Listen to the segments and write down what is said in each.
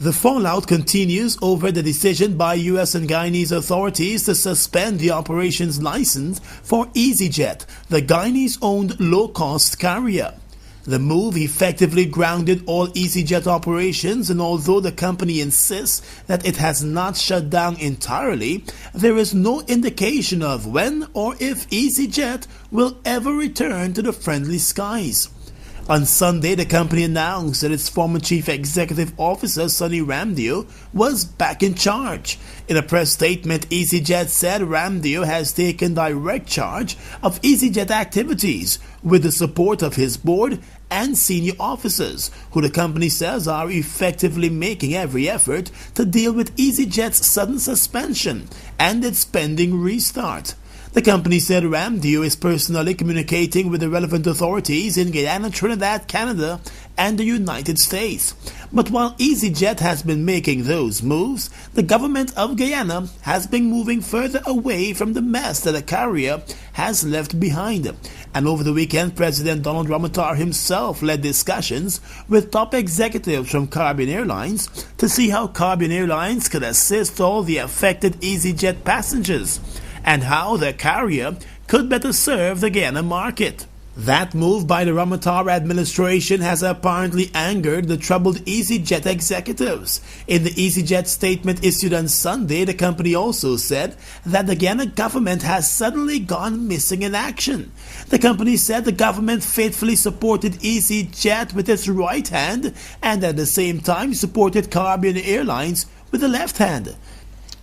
The fallout continues over the decision by U.S. and Guyanese authorities to suspend the operations license for EasyJet, the Guyanese-owned low-cost carrier. The move effectively grounded all EasyJet operations, and although the company insists that it has not shut down entirely, there is no indication of when or if EasyJet will ever return to the friendly skies. On Sunday, the company announced that its former chief executive officer, Sonny Ramdio, was back in charge. In a press statement, EasyJet said Ramdio has taken direct charge of EasyJet activities with the support of his board and senior officers, who the company says are effectively making every effort to deal with EasyJet's sudden suspension and its pending restart. The company said Ramdio is personally communicating with the relevant authorities in Guyana, Trinidad, Canada, and the United States. But while EasyJet has been making those moves, the government of Guyana has been moving further away from the mess that the carrier has left behind. And over the weekend, President Donald Ramotar himself led discussions with top executives from Caribbean Airlines to see how Caribbean Airlines could assist all the affected EasyJet passengers, and how the carrier could better serve the Guyana market. That move by the Ramotar administration has apparently angered the troubled EasyJet executives. In the EasyJet statement issued on Sunday, the company also said that the Guyana government has suddenly gone missing in action. The company said the government faithfully supported EasyJet with its right hand and at the same time supported Caribbean Airlines with the left hand.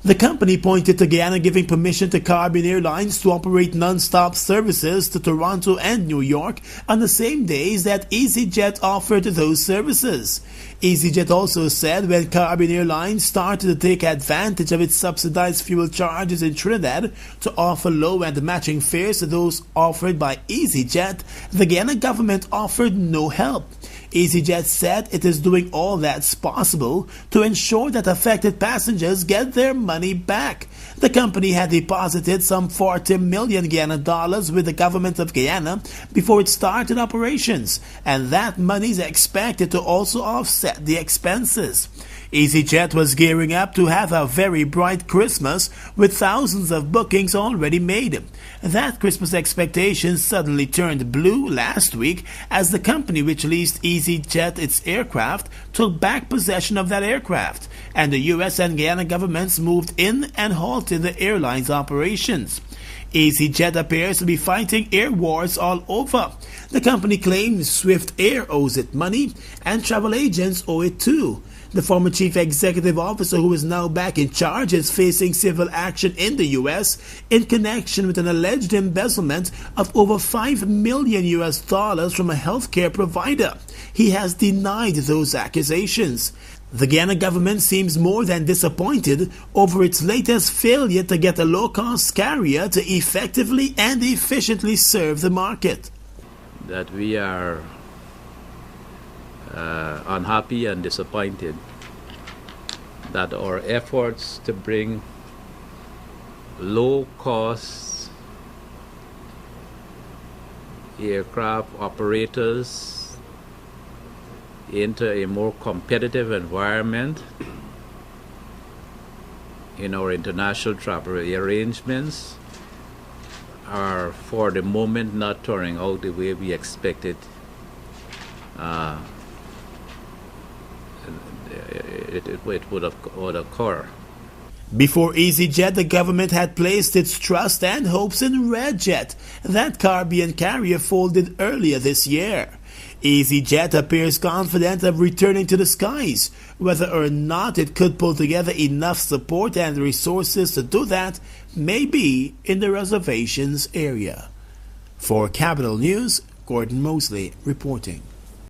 The company pointed to Guyana giving permission to Caribbean Airlines to operate non-stop services to Toronto and New York on the same days that EasyJet offered those services. EasyJet also said when Caribbean Airlines started to take advantage of its subsidized fuel charges in Trinidad to offer low and matching fares to those offered by EasyJet, the Guyana government offered no help. EasyJet said it is doing all that's possible to ensure that affected passengers get their money back. The company had deposited some $40 million Guyana dollars with the government of Guyana before it started operations, and that money is expected to also offset the expenses. EasyJet was gearing up to have a very bright Christmas with thousands of bookings already made. That Christmas expectation suddenly turned blue last week as the company which leased EasyJet its aircraft took back possession of that aircraft, and the U.S. and Guyana governments moved in and halted the airline's operations. EasyJet appears to be fighting air wars all over. The company claims Swift Air owes it money and travel agents owe it too. The former chief executive officer, who is now back in charge, is facing civil action in the U.S. in connection with an alleged embezzlement of over $5 million from a healthcare provider. He has denied those accusations. The Guyana government seems more than disappointed over its latest failure to get a low-cost carrier to effectively and efficiently serve the market. That we are unhappy and disappointed that our efforts to bring low-cost aircraft operators into a more competitive environment in our international travel arrangements are for the moment not turning out the way we expected. It would occur. Before EasyJet, the government had placed its trust and hopes in RedJet. That Caribbean carrier folded earlier this year. EasyJet appears confident of returning to the skies. Whether or not it could pull together enough support and resources to do that may be in the reservations area. For Capital News, Gordon Mosley reporting.